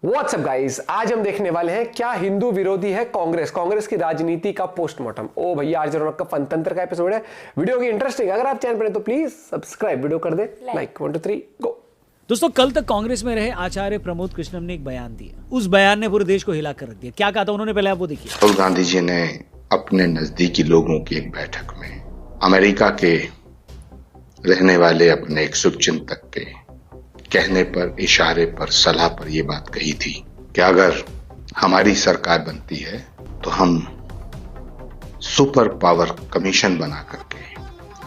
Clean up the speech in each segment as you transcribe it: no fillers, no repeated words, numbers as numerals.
WhatsApp guys, आज हम देखने वाले हैं क्या हिंदू विरोधी है कांग्रेस, कांग्रेस की राजनीति का पोस्टमार्टम। ओ भैया, आज रौनक का फनतंत्र का एपिसोड है। वीडियो की इंटरेस्टिंग, अगर आप चैनल पर हैं तो प्लीज सब्सक्राइब, वीडियो कर दे लाइक। 1 2 3 गो। दोस्तों, कल तक कांग्रेस में रहे आचार्य प्रमोद कृष्णम ने एक बयान दिया। उस बयान ने पूरे देश को हिला कर रख दिया। क्या कहा था उन्होंने, पहले आप वो देखिए। राहुल गांधी जी ने अपने नजदीकी लोगों की एक बैठक में अमेरिका के रहने वाले अपने एक शुभचिंतक के कहने पर, इशारे पर, सलाह पर यह बात कही थी कि अगर हमारी सरकार बनती है तो हम सुपर पावर कमीशन बना करके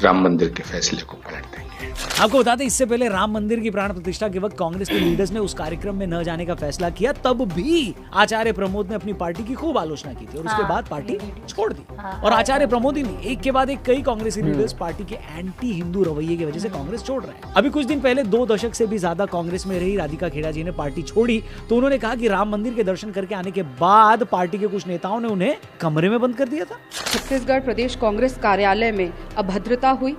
राम मंदिर के फैसले को पलट देंगे। आपको बता दें, इससे पहले राम मंदिर की प्राण प्रतिष्ठा के वक्त कांग्रेस के लीडर्स ने उस कार्यक्रम में न जाने का फैसला किया, तब भी आचार्य प्रमोद ने अपनी पार्टी की खूब आलोचना की थी और उसके बाद पार्टी छोड़ दी। और आचार्य प्रमोद ही नहीं, एक के बाद एक कई कांग्रेसी लीडर्स पार्टी के एंटी हिंदू रवैये की वजह से कांग्रेस छोड़ रहे हैं। अभी कुछ दिन पहले 2 दशक से भी ज्यादा कांग्रेस में रही राधिका खेड़ा जी ने पार्टी छोड़ी, तो उन्होंने कहा कि राम मंदिर के दर्शन करके आने के बाद पार्टी के कुछ नेताओं ने उन्हें कमरे में बंद कर दिया था। छत्तीसगढ़ प्रदेश कांग्रेस कार्यालय में अभद्रता हुई,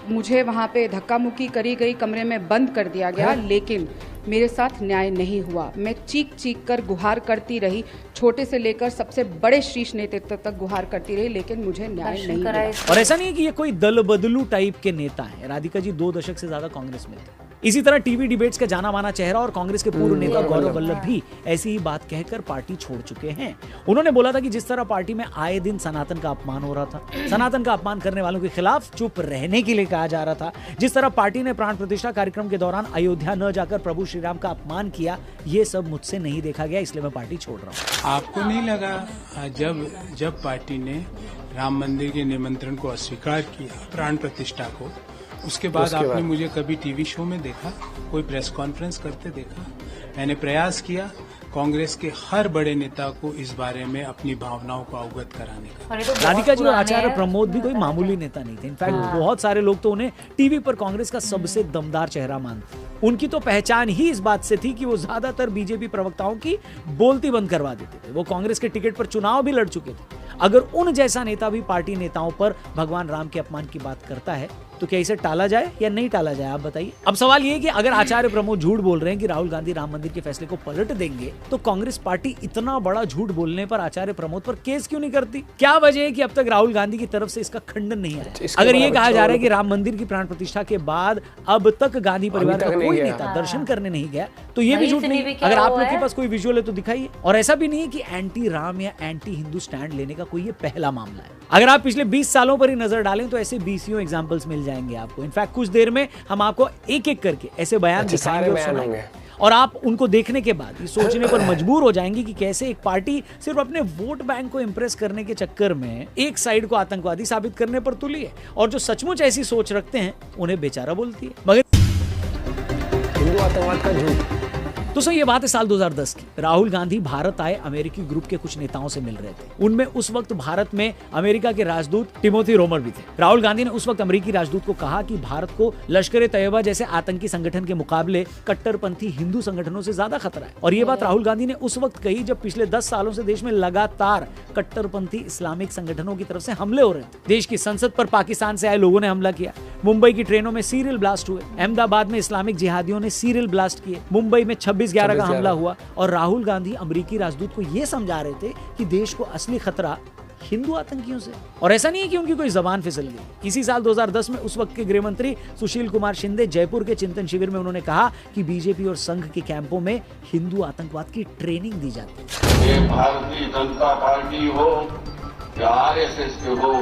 मुझे वहाँ पे धक्का मुक्की करी गई, कमरे में बंद कर दिया गया, लेकिन मेरे साथ न्याय नहीं हुआ। मैं चीख चीख कर गुहार करती रही, छोटे से लेकर सबसे बड़े शीर्ष नेतृत्व तक गुहार करती रही, लेकिन मुझे न्याय नहीं मिला। और ऐसा नहीं है कि ये कोई दल बदलू टाइप के नेता है। राधिका जी 2 दशक से ज्यादा कांग्रेस में थे। इसी तरह टीवी डिबेट्स का जाना माना चेहरा और कांग्रेस के पूर्व नेता गौरव वल्लभ भी ऐसी ही बात कहकर पार्टी छोड़ चुके हैं। उन्होंने बोला था कि जिस तरह पार्टी में आए दिन सनातन का अपमान हो रहा था, सनातन का अपमान करने वालों के खिलाफ चुप रहने के लिए कहा जा रहा था, जिस तरह पार्टी ने प्राण प्रतिष्ठा कार्यक्रम के दौरान अयोध्या न जाकर प्रभु श्री राम का अपमान किया, ये सब मुझसे नहीं देखा गया, इसलिए मैं पार्टी छोड़ रहा हूँ। आपको नहीं लगा जब पार्टी ने राम मंदिर के निमंत्रण को अस्वीकार किया, प्राण प्रतिष्ठा को, उसके बाद आपने मुझे कभी टीवी शो में देखा, कोई प्रेस कॉन्फ्रेंस करते देखा? मैंने प्रयास किया कांग्रेस के हर बड़े नेता को इस बारे में अपनी भावनाओं को अवगत कराने का। राधिका जी और आचार्य प्रमोद भी कोई मामूली नेता नहीं थे। इनफैक्ट बहुत सारे लोग तो उन्हें टीवी पर कांग्रेस का सबसे दमदार चेहरा मानते। उनकी तो पहचान ही इस बात से थी कि वो ज्यादातर बीजेपी प्रवक्ताओं की बोलती बंद करवा देते थे। वो कांग्रेस के टिकट पर चुनाव भी लड़ चुके थे। अगर उन जैसा नेता भी पार्टी नेताओं पर भगवान राम के अपमान की बात करता है तो क्या इसे टाला जाए या नहीं टाला जाए, आप बताइए। अब सवाल ये है कि अगर आचार्य प्रमोद झूठ बोल रहे हैं कि राहुल गांधी राम मंदिर के फैसले को पलट देंगे, तो कांग्रेस पार्टी इतना बड़ा झूठ बोलने पर आचार्य प्रमोद पर केस क्यों नहीं करती? क्या वजह है कि अब तक राहुल गांधी की तरफ से इसका खंडन नहीं आया? अगर ये कहा जा रहा है कि राम मंदिर की प्राण प्रतिष्ठा के बाद अब तक गांधी परिवार का कोई नेता दर्शन करने नहीं गया, तो ये भी झूठ नहीं। अगर आप लोग के पास कोई विजुअल है तो दिखाइए। और ऐसा भी नहीं है कि एंटी राम या एंटी हिंदू स्टैंड लेने का कोई ये पहला मामला है। अगर आप पिछले 20 सालों पर ही नजर डालें तो ऐसे 20 एग्जाम्पल्स मिल जाएंगे आपको। इनफैक्ट कुछ देर में हम आपको एक एक करके ऐसे बयान दिखाएंगे और सुनाएंगे, और आप उनको देखने के बाद ये सोचने पर मजबूर हो जाएंगे कि कैसे एक पार्टी सिर्फ अपने वोट बैंक को इंप्रेस करने के चक्कर में एक साइड को आतंकवादी साबित करने पर तुली है, और जो सचमुच ऐसी सोच रखते हैं उन्हें बेचारा बोलती है। मगर हिंदू आतंकवाद का झूठ। दोस्तों, ये बात है साल 2010 की। राहुल गांधी भारत आए अमेरिकी ग्रुप के कुछ नेताओं से मिल रहे थे। उनमें उस वक्त भारत में अमेरिका के राजदूत टिमोथी रोमर भी थे। राहुल गांधी ने उस वक्त अमेरिकी राजदूत को कहा कि भारत को लश्कर ए तैयबा जैसे आतंकी संगठन के मुकाबले कट्टरपंथी हिंदू संगठनों से ज्यादा खतरा है। और ये बात राहुल गांधी ने उस वक्त कही जब पिछले 10 सालों से देश में लगातार कट्टरपंथी इस्लामिक संगठनों की तरफ से हमले हो रहे थे। देश की संसद पर पाकिस्तान से आए लोगों ने हमला किया, मुंबई की ट्रेनों में सीरियल ब्लास्ट हुए, अहमदाबाद में इस्लामिक जिहादियों ने सीरियल ब्लास्ट किए, मुंबई में 26/11 का हमला हुआ। और राहुल गांधी अमेरिकी राजदूत को यह समझा रहे थे कि देश को असली खतरा हिंदू आतंकियों से। और ऐसा नहीं है कि उनकी कोई जबान फिसल गई। इसी साल 2010 में उस वक्त के गृह मंत्री सुशील कुमार शिंदे जयपुर के चिंतन शिविर में उन्होंने कहा कि बीजेपी और संघ के कैंपों में हिंदू आतंकवाद की ट्रेनिंग दी जाती है। ये भारतीय जनता पार्टी हो या आरएसएस के हो,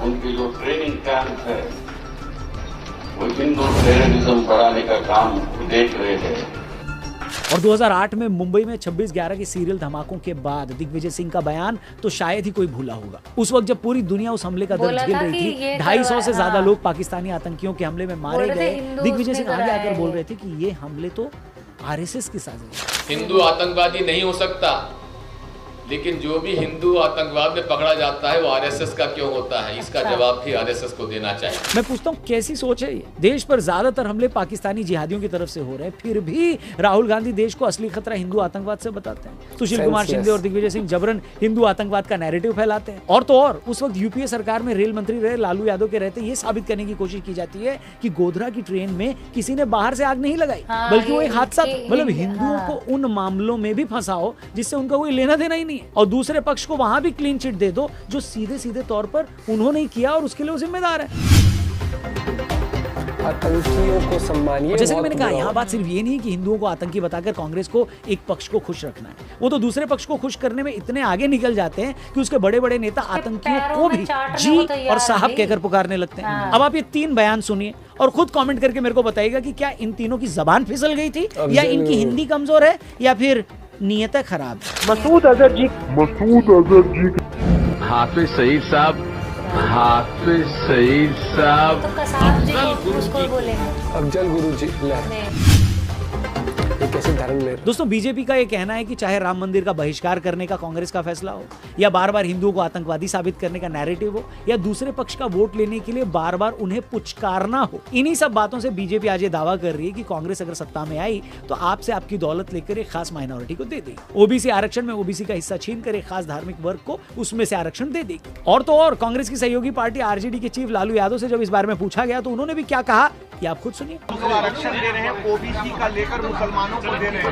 उनकी जो ट्रेनिंग कैंप है वो हिंदू टेररिज्म बढ़ाने का काम देख रहे हैं। और 2008 में मुंबई में 26/11 के सीरियल धमाकों के बाद दिग्विजय सिंह का बयान तो शायद ही कोई भूला होगा। उस वक्त जब पूरी दुनिया उस हमले का दर्द झेल रही थी, 250 से ज्यादा लोग पाकिस्तानी आतंकियों के हमले में मारे गए, दिग्विजय सिंह आगे आकर बोल रहे थे कि ये हमले तो आरएसएस की साजिश है। हिंदू आतंकवादी नहीं हो सकता, लेकिन जो भी हिंदू आतंकवाद में पकड़ा जाता है वो आरएसएस का क्यों होता है, इसका जवाब भी आरएसएस को देना चाहिए। मैं पूछता हूँ कैसी सोच है ये? देश पर ज्यादातर हमले पाकिस्तानी जिहादियों की तरफ से हो रहे हैं, फिर भी राहुल गांधी देश को असली खतरा हिंदू आतंकवाद से बताते हैं। सुशील कुमार शिंदे और दिग्विजय सिंह जबरन हिंदू आतंकवाद का नैरेटिव फैलाते हैं। और तो और उस वक्त यूपीए सरकार में रेल मंत्री रहे लालू यादव के रहते ये साबित करने की कोशिश की जाती है कि गोधरा की ट्रेन में किसी ने बाहर से आग नहीं लगाई, बल्कि वो एक हादसा था। मतलब हिंदुओं को उन मामलों में भी फंसाओ जिससे उनका कोई लेना देना ही नहीं है, और दूसरे पक्ष को वहां भी क्लीन चिट दे दो जो सीधे सीधे तौर पर उन्होंने ही किया और उसके लिए वो जिम्मेदार है। आतंकियों को सम्मान, जैसे कि मैंने कहा, यहाँ बात सिर्फ ये नहीं है कि हिंदुओं को आतंकी बताकर कांग्रेस को एक पक्ष को खुश रखना है, वो तो दूसरे पक्ष को खुश करने में इतने आगे निकल जाते हैं कि उसके बड़े बड़े नेता आतंकियों को भी जी और साहब कहकर पुकारने लगते हैं। अब आप ये 3 बयान सुनिए और खुद कमेंट करके मेरे को बताइएगा कि क्या इन तीनों की जबान फिसल गई थी, या इनकी हिंदी कमजोर है, या फिर नीयतें खराब। मसूद अजहर जी हाफिज सईद साहब, हाफिज सईद साहब, अफजल गुरु जी कैसे धर्म ले। दोस्तों, बीजेपी का ये कहना है कि चाहे राम मंदिर का बहिष्कार करने का कांग्रेस का फैसला हो, या बार बार हिंदुओं को आतंकवादी साबित करने का नैरेटिव हो, या दूसरे पक्ष का वोट लेने के लिए बार बार उन्हें पुचकारना हो, इन्हीं सब बातों से बीजेपी आज ये दावा कर रही है कि कांग्रेस अगर सत्ता में आई तो आपसे आपकी दौलत लेकर एक खास माइनॉरिटी को दे देगी। ओबीसी आरक्षण में ओबीसी का हिस्सा छीन कर एक खास धार्मिक वर्ग को उसमें से आरक्षण दे देगी। और तो और कांग्रेस की सहयोगी पार्टी आरजेडी के चीफ लालू यादव से जब इस बारे में पूछा गया तो उन्होंने भी क्या कहा, ये आप खुद सुनिए। आरक्षण दे रहे हैं, ओबीसी का लेकर मुसलमानों को दे रहे हैं।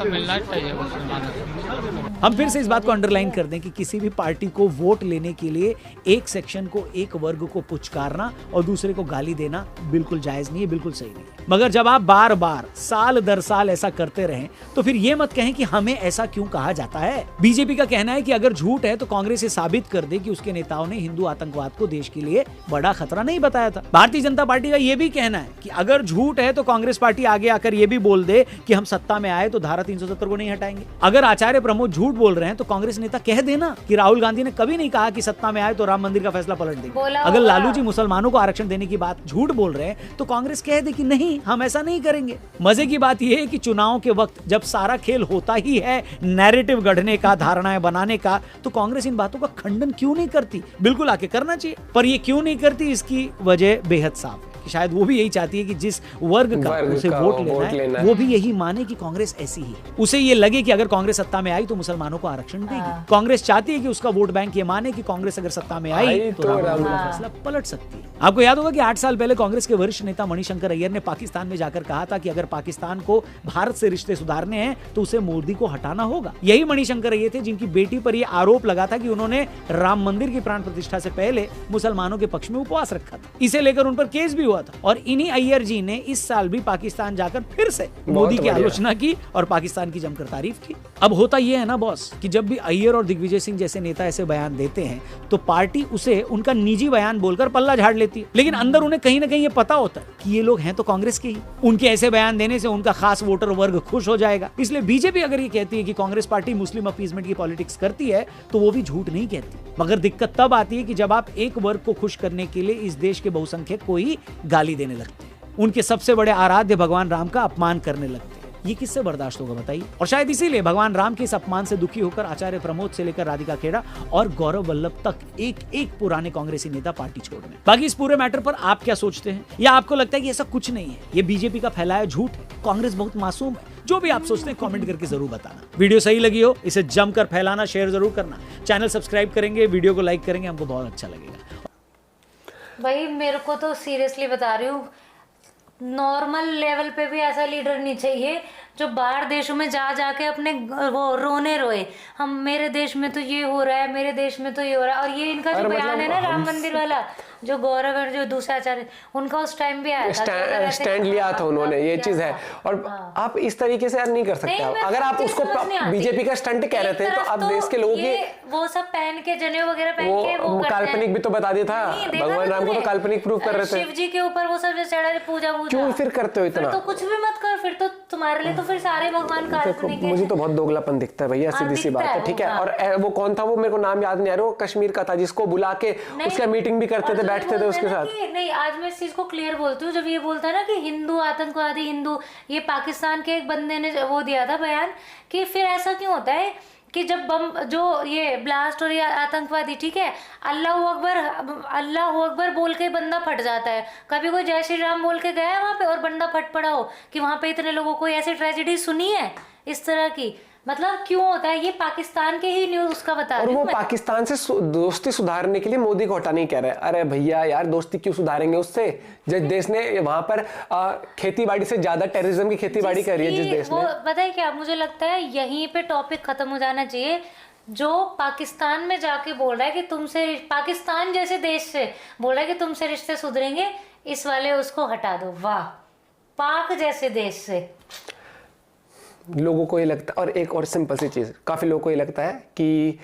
मिलना चाहिए मुसलमानों को। हम फिर से इस बात को अंडरलाइन कर दें कि किसी भी पार्टी को वोट लेने के लिए एक सेक्शन को, एक वर्ग को पुचकारना और दूसरे को गाली देना बिल्कुल जायज नहीं है, बिल्कुल सही नहीं है। मगर जब आप बार बार साल दर साल ऐसा करते रहें तो फिर ये मत कहें कि हमें ऐसा क्यों कहा जाता है। बीजेपी का कहना है कि अगर झूठ है तो कांग्रेस ये साबित कर दे कि उसके नेताओं ने हिंदू आतंकवाद को देश के लिए बड़ा खतरा नहीं बताया था। भारतीय जनता पार्टी का यह भी कहना है कि अगर झूठ है तो कांग्रेस पार्टी आगे आकर यह भी बोल दे कि हम सत्ता में आए तो धारा 370 को नहीं हटाएंगे। अगर आचार्य प्रमोद झूठ बोल रहे हैं तो कांग्रेस नेता कह देना कि राहुल गांधी ने कभी नहीं कहा कि सत्ता में आए तो राम मंदिर का फैसला पलट देंगे। अगर लालू जी मुसलमानों को आरक्षण देने की बात झूठ बोल रहे हैं तो कांग्रेस कह दे कि नहीं, हम ऐसा नहीं करेंगे। मजे की बात यह है कि चुनाव के वक्त जब सारा खेल होता ही है नैरेटिव गढ़ने का, धारणाएं बनाने का, तो कांग्रेस इन बातों का खंडन क्यों नहीं करती? बिल्कुल आके करना चाहिए, पर ये क्यों नहीं करती, इसकी वजह बेहद साफ है कि शायद वो भी यही चाहती है कि जिस वर्ग का उसे वोट लेना है वो भी यही माने कि कांग्रेस ऐसी ही है। उसे ये लगे कि अगर कांग्रेस सत्ता में आई तो मुसलमानों को आरक्षण देगी। कांग्रेस चाहती है कि उसका वोट बैंक ये माने कि कांग्रेस अगर सत्ता में आई तो राम मंदिर का फैसला पलट सकती है। आपको याद होगा कि 8 साल पहले कांग्रेस के वरिष्ठ नेता मणिशंकर अय्यर ने पाकिस्तान में जाकर कहा था कि अगर पाकिस्तान को भारत से रिश्ते सुधारने हैं तो उसे मोदी को हटाना होगा। यही मणिशंकर अय्यर थे जिनकी बेटी पर यह आरोप लगा था कि उन्होंने राम मंदिर की प्राण प्रतिष्ठा से पहले मुसलमानों के पक्ष में उपवास रखा था। इसे लेकर उन पर केस भी हुआ था और इन्हीं अय्यर जी ने इस साल भी पाकिस्तान जाकर फिर से मोदी की आलोचना की और पाकिस्तान की जमकर तारीफ की। अब होता यह है ना बॉस कि जब भी अय्यर और दिग्विजय सिंह जैसे नेता ऐसे बयान देते हैं तो पार्टी उसे उनका निजी बयान बोलकर पल्ला झाड़ लेती है, लेकिन अंदर उन्हें कहीं ना कहीं ये पता होता है कि ये लोग हैं तो कांग्रेस के ही। उनके ऐसे बयान देने से उनका खास वोटर वर्ग खुश हो जाएगा। इसलिए बीजेपी अगर ये कहती है कि कांग्रेस पार्टी मुस्लिम अपीजमेंट की पॉलिटिक्स करती है तो वो भी झूठ नहीं कहती। मगर दिक्कत तब आती है कि जब आप एक वर्ग को खुश करने के लिए इस देश के बहुसंख्यक को ही गाली देने लगते हैं, उनके सबसे बड़े आराध्य भगवान राम का अपमान करने लगते हैं। ये किससे बर्दाश्त होगा बताइए? और शायद इसीलिए भगवान राम के इस अपमान से दुखी होकर आचार्य प्रमोद से लेकर राधिका खेड़ा और गौरव वल्लभ तक एक एक पुराने कांग्रेसी नेता पार्टी छोड़ रहे हैं। बाकी इस पूरे मैटर पर आप क्या सोचते हैं? या आपको लगता है कि ऐसा कुछ नहीं है, ये बीजेपी का फैलाया झूठ है, कांग्रेस बहुत मासूम है? जो भी आप सोचते हैं कमेंट करके जरूर बताना। वीडियो सही लगी हो इसे जमकर फैलाना, शेयर जरूर करना, चैनल सब्सक्राइब करेंगे, वीडियो को लाइक करेंगे, हमको बहुत अच्छा लगेगा। भाई मेरे को तो सीरियसली बता रही हूँ, नॉर्मल लेवल पे भी ऐसा लीडर नहीं चाहिए जो बाहर देशों में जा जाके अपने वो रोने रोए, हम मेरे देश में तो ये हो रहा है, मेरे देश में तो ये हो रहा है। और ये इनका जो बयान है ना राम मंदिर वाला, जो गौरव और जो दूसरे आचार्य, उनका उस टाइम भी आया था, स्टैंड लिया था उन्होंने, ये चीज है। और आप इस तरीके से नहीं कर सकते। अगर आप उसको बीजेपी का स्टंट कह रहे थे तो आप देश के लोगों की वो सब पहन के, जनेऊ वगैरह पहन के वो काल्पनिक भी तो बता दिया था, भगवान राम को तो काल्पनिक प्रूफ कर रहे थे। शिव जी के ऊपर वो सब चढ़ा पूजा, क्यों फिर करते हो इतना? तो कुछ भी मत करो। जाएगा फिर तो तुम्हारे लिए तो फिर सारे भगवान काल्पनिक है। मुझे तो बहुत दोगलापन दिखता है भैया, सीधी सी बात है, ठीक है। और वो कौन था, वो मेरे को नाम याद नहीं आ रहा, वो कश्मीर का था जिसको बुला के उसका मीटिंग भी करते थे, बैठते थे उसके साथ। नहीं, आज मैं इस चीज को क्लियर बोलती हूँ, जब ये बोलता है ना कि हिंदू आतंकवादी हिंदू, ये पाकिस्तान के एक बंदे ने वो दिया था बयान कि फिर ऐसा क्यों होता है कि जब बम जो ये ब्लास्ट और ये आतंकवादी, ठीक है, अल्लाह अकबर बोल के बंदा फट जाता है। कभी कोई जय श्री राम बोल के गया है वहां पे और बंदा फट पड़ा हो कि वहां पे इतने लोगों को ऐसी ट्रेजेडी सुनी है इस तरह की? मतलब क्यों होता है? ये पाकिस्तान के ही न्यूज उसका बता रही हूं। और वो पाकिस्तान से दोस्ती सुधारने के लिए मोदी को हटा नहीं कह रहे। अरे भैया यार, दोस्ती क्यों सुधारेंगे उससे जिस देश ने वहां पर खेती बाड़ी से ज्यादा टेररिज्म की खेती बाड़ी कर रही है, जिस देश ने। पता है क्या, मुझे लगता है यहीं पे टॉपिक खत्म हो जाना चाहिए। जो पाकिस्तान में जाके बोल रहा है कि तुमसे, पाकिस्तान जैसे देश से बोल रहा है कि तुमसे रिश्ते सुधरेंगे, इस वाले उसको हटा दो। वाह, पाक जैसे देश से लोगों को ये लगता है। और एक और सिंपल सी चीज़, काफ़ी लोगों को ये लगता है कि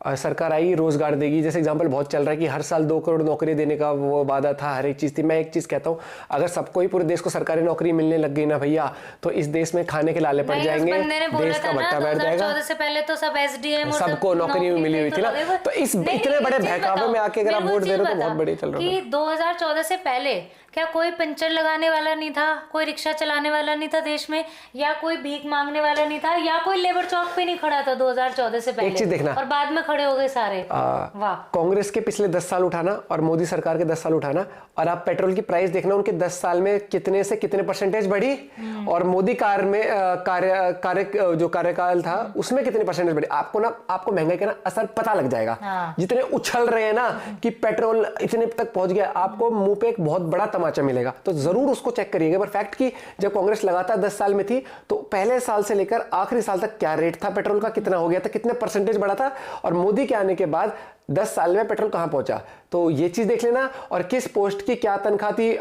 सरकार आई रोजगार देगी। जैसे एग्जांपल बहुत चल रहा है कि हर साल 2 करोड़ नौकरी देने का वो वादा था, हर एक चीज़ थी। मैं एक चीज़ कहता हूँ, अगर सबको ही पूरे देश को सरकारी नौकरी मिलने लग गई ना भैया, तो इस देश में खाने के लाले पड़ जाएंगे, देश का भट्टा बैठ जाएगा। 2014 से पहले तो सब एसडीएम सबको नौकरी मिली हुई थी ना। तो इस इतने बड़े बहकावे में आके अगर आप वोट दे रहे हो तो बहुत बड़ी चल रहा है। 2014 से पहले क्या कोई पंचर लगाने वाला नहीं था, कोई रिक्शा चलाने वाला नहीं था देश में, या कोई भीख मांगने वाला नहीं था, या कोई लेबर चौक पे नहीं खड़ा था 2014 से पहले? एक चीज देखना, और बाद में खड़े हो गए सारे। वाह। कांग्रेस के पिछले 10 साल उठाना और मोदी सरकार के 10 साल उठाना, और आप पेट्रोल की प्राइस देखना, उनके 10 साल में कितने से कितने परसेंटेज बढ़ी, और मोदी जो कार्यकाल था उसमें कितने परसेंटेज बढ़ी। आपको महंगाई का ना असर पता लग जाएगा। जितने उछल रहे हैं ना कि पेट्रोल इतने तक पहुंच गया, आपको मुंह पे एक बहुत बड़ा तमाचा मिलेगा। तो जरूर उसको चेक करिएगा। पर फैक्ट कि जब कांग्रेस लगातार 10 साल में थी, तो पहले साल से लेकर आखिरी साल तक क्या रेट था पेट्रोल का, कितना हो गया था, कितने परसेंटेज बढ़ा था, और मोदी के आने के बाद 10 साल में पेट्रोल कहां पहुंचा। तो ये चीज देख लेना। और किस पोस्ट की क्या तनख्वाह थी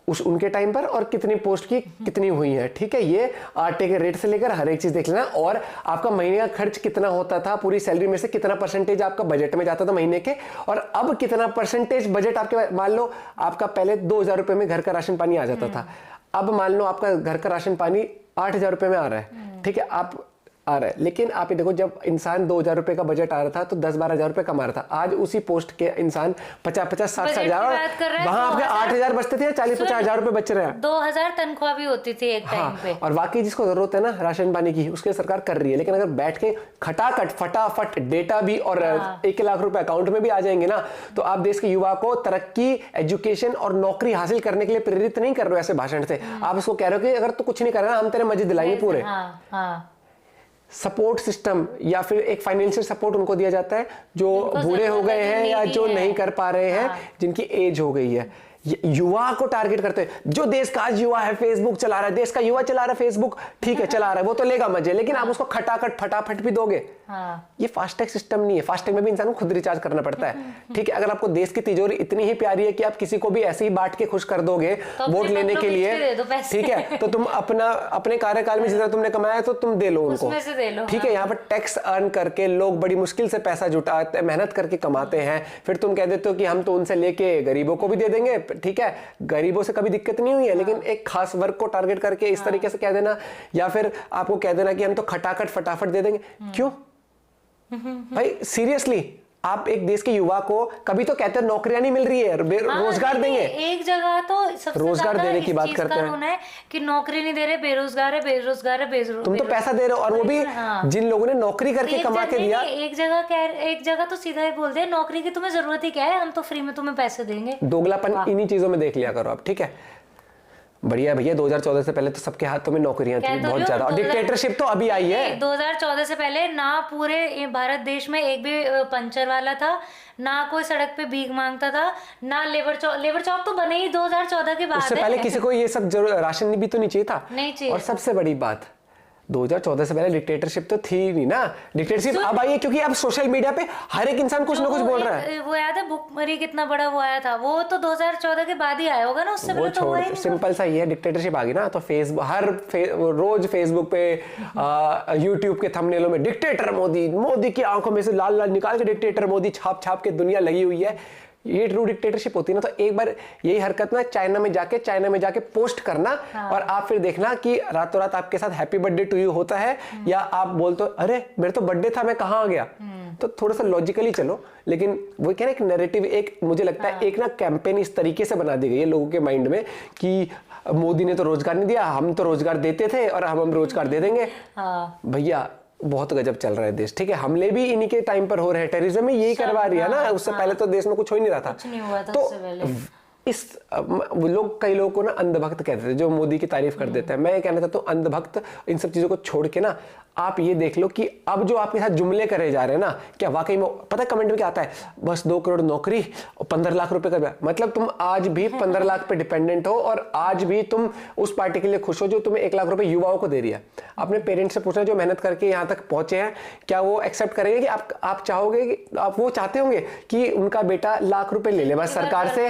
उनके टाइम पर, और कितनी पोस्ट की कितनी हुई है, ठीक है। ये आटे के रेट से लेकर हर एक चीज देख लेना। और आपका महीने का खर्च कितना होता था, पूरी सैलरी में से कितना परसेंटेज आपका बजट में जाता था महीने के, और अब कितना परसेंटेज बजट आपके। मान लो आपका पहले 2000 रुपए में घर का राशन पानी आ जाता था, अब मान लो आपका घर का राशन पानी 8000 रुपए में आ रहा है, ठीक है, आप आ रहा है। लेकिन आप ये देखो, जब इंसान 2000 रुपए का बजट आ रहा था तो 10-12 हजार रुपए कमा रहा था। आज उसी पोस्ट के इंसान 50-60 हजार, वहां आपके 8000 बचते थे, 40-50 हजार रुपए बच रहे हैं। 2000 तनख्वाह भी होती थी एक टाइम पे। और वाकई जिसको जरूरत है ना राशन पानी की, उसके सरकार कर रही है। लेकिन अगर बैठ के खटाखट फटाफट डेटा भी और 1 लाख रुपए अकाउंट में भी आ जाएंगे ना, तो आप देश के युवा को तरक्की, एजुकेशन और नौकरी हासिल करने के लिए प्रेरित नहीं कर रहे हो ऐसे भाषण से। आप उसको कह रहे हो कि अगर तू कुछ नहीं कर रहा, हम तेरे मजे दिलाएंगे पूरे। सपोर्ट सिस्टम या फिर एक फाइनेंशियल सपोर्ट उनको दिया जाता है जो बूढ़े हो गए हैं या जो नहीं कर पा रहे हैं, जिनकी एज हो गई है। युवा को टारगेट करते हैं। जो देश का आज युवा है फेसबुक चला रहा है, देश का युवा चला रहा है फेसबुक, ठीक है चला रहा है, वो तो लेगा मजे, लेकिन आप उसको खटाखट फटाफट भी दोगे। ये फास्टैग सिस्टम नहीं है। फास्टैग में भी इंसान को खुद रिचार्ज करना पड़ता है, ठीक है। अगर आपको देश की तिजोरी इतनी ही प्यारी है कि आप किसी को भी ऐसे ही बांट के खुश कर दोगे वोट लेने के लिए, ठीक है, तो तुम अपने कार्यकाल में जितना तुमने कमाया तो तुम दे लो उनको, ठीक है। यहाँ पर टैक्स अर्न करके लोग बड़ी मुश्किल से पैसा जुटाते, मेहनत करके कमाते हैं, फिर तुम कह देते हो कि हम तो उनसे लेके गरीबों को भी दे देंगे, ठीक है। गरीबों से कभी दिक्कत नहीं हुई है, लेकिन एक खास वर्ग को टारगेट करके इस तरीके से कह देना, या फिर आपको कह देना कि हम तो खटाखट फटाफट दे देंगे। क्यों भाई, सीरियसली आप एक देश के युवा को कभी तो कहते हैं नौकरियां नहीं मिल रही है, रोजगार देंगे। एक जगह तो सबसे रोजगार देने की बात करते हैं कि नौकरी नहीं दे रहे, बेरोजगार है, बेरोजगार है, बेरोजगार। तुम तो पैसा दे रहे हो, और वो भी जिन लोगों ने नौकरी करके कमा के दिया। एक जगह तो सीधा ही बोल दे, नौकरी की तुम्हें जरूरत ही क्या है, हम तो फ्री में तुम्हें पैसे देंगे। दोगलापन इन्हीं चीजों में देख लिया करो आप, ठीक है। बढ़िया भैया, 2014 से पहले तो सबके हाथों में नौकरियां थी बहुत ज्यादा, और डिक्टेटरशिप तो अभी आई है। 2014 से पहले ना पूरे भारत देश में एक भी पंचर वाला था, ना कोई सड़क पे भीख मांगता था, ना लेबर चौक तो बने ही 2014 के बाद। उससे पहले किसी को ये सब राशन भी तो नहीं चाहिए था, नहीं चाहिए। और सबसे बड़ी बात, 2014 से पहले डिक्टेटरशिप तो थी नहीं ना। डिक्टेटरशिप अब आई है क्योंकि अब सोशल मीडिया पे हर एक इंसान कुछ ना कुछ बोल रहा है। वो याद है भुखमरी कितना बड़ा वो आया था, वो तो 2014 के बाद ही आया होगा ना, उससे पहले तो हुआ ही नहीं। सिंपल सा ही है, डिक्टेटरशिप आ गई ना तो रोज फेसबुक पे यूट्यूब के थंबनेलों में डिक्टेटर मोदी, मोदी की आंखों में से लाल लाल निकाल के डिक्टेटर मोदी छाप छाप के दुनिया लगी हुई है। ये ट्रू डिक्टेटरशिप होती है ना। तो एक बार यही हरकत ना चाइना में जाके पोस्ट करना, और आप फिर देखना कि रातों रात आपके साथ हैप्पी बर्थडे टू यू होता है, या आप बोलते हो अरे मेरा तो बर्थडे था, मैं कहाँ आ गया। तो थोड़ा सा लॉजिकली चलो, लेकिन वो क्या ना एक नैरेटिव, एक मुझे लगता है एक ना कैंपेन इस तरीके से बना दी गई है लोगों के माइंड में कि मोदी ने तो रोजगार नहीं दिया, हम तो रोजगार देते थे और हम रोजगार दे देंगे। भैया बहुत गजब चल रहा है देश, ठीक है। हमले भी इन्हीं के टाइम पर हो रहे हैं, टेररिज्म में यही करवा रही है ना, उससे पहले तो देश में कुछ हो ही नहीं रहा था। कुछ नहीं हुआ था तो उससे पहले। कई लोगों को ना अंधभक्त कहते थे जो मोदी की तारीफ कर देते हैं। मैं ये कहना चाहता हूँ अंधभक्त इन सब चीजों को छोड़ के ना आप ये देख लो कि अब जो आपके साथ जुमले करे जा रहे हैं ना, क्या वाकई में पता है कमेंट में क्या आता है, बस 2 करोड़ नौकरी और 15 लाख रुपए का, मतलब तुम आज भी 15 लाख पे डिपेंडेंट हो, और आज भी तुम उस पार्टी के लिए खुश हो जो तुम्हें 1 लाख रुपए युवाओं को दे रही है। अपने पेरेंट्स से पूछना जो मेहनत करके यहाँ तक पहुंचे हैं, क्या वो एक्सेप्ट करेंगे कि आप चाहोगे कि आप वो चाहते होंगे कि उनका बेटा लाख रुपए ले ले बस सरकार से,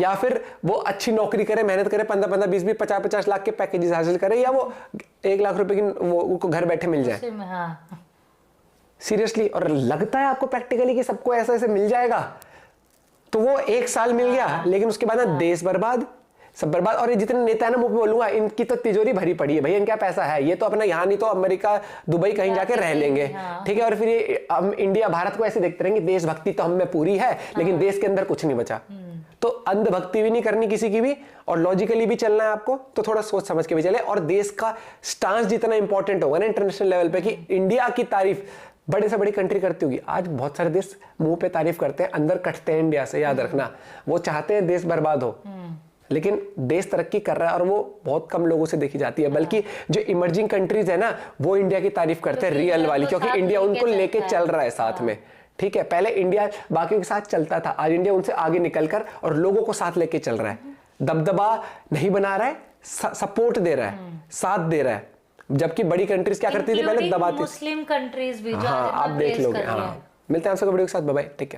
या फिर वो अच्छी नौकरी करे, मेहनत करे, 15-15, 20-20, 50-50 लाख के पैकेजेस हासिल करे, या वो 1 लाख रुपए की वो घर बैठे मिल जाए। सीरियसली, और लगता है आपको प्रैक्टिकली कि सबको ऐसा ऐसे मिल जाएगा? तो वो 1 साल मिल गया, लेकिन उसके बाद ना देश बर्बाद, सब बर्बाद। और ये जितने नेता है ना, मुंह पे बोलूंगा, इनकी तो तिजोरी भरी पड़ी है भैया, इनका पैसा है, ये तो अपना यहाँ नहीं तो अमेरिका, दुबई कहीं जाके रह लेंगे, ठीक है। और फिर ये हम इंडिया भारत को ऐसे देखते रहेंगे, देशभक्ति तो हम में पूरी है, लेकिन देश के अंदर कुछ नहीं बचा। तो अंधभक्ति भी नहीं करनी किसी की भी, और लॉजिकली भी चलना है आपको, तो थोड़ा सोच समझ के भी चले। और देश का स्टांस जितना इंपॉर्टेंट होगा ना इंटरनेशनल लेवल पे, कि इंडिया की तारीफ बड़े से बड़ी कंट्री करती होगी। आज बहुत सारे देश मुंह पे तारीफ करते हैं, अंदर कटते हैं इंडिया से, याद रखना। वो चाहते हैं देश बर्बाद हो, लेकिन देश तरक्की कर रहा है, और वो बहुत कम लोगों से देखी जाती है। बल्कि जो इमर्जिंग कंट्रीज है ना, वो इंडिया की तारीफ करते हैं, रियल वाली, क्योंकि इंडिया उनको लेके चल रहा है साथ में, ठीक है। पहले इंडिया बाकी के साथ चलता था, आज इंडिया उनसे आगे निकलकर और लोगों को साथ लेके चल रहा है। दबदबा नहीं बना रहा है, सपोर्ट दे रहा है, साथ दे रहा है। जबकि बड़ी कंट्रीज क्या करती थी, पहले दबाती। मुस्लिम कंट्रीज भी, हाँ, आप देख लोगे। हाँ, मिलते हैं आपसे वीडियो के साथ, बाय बाय, टेक केयर।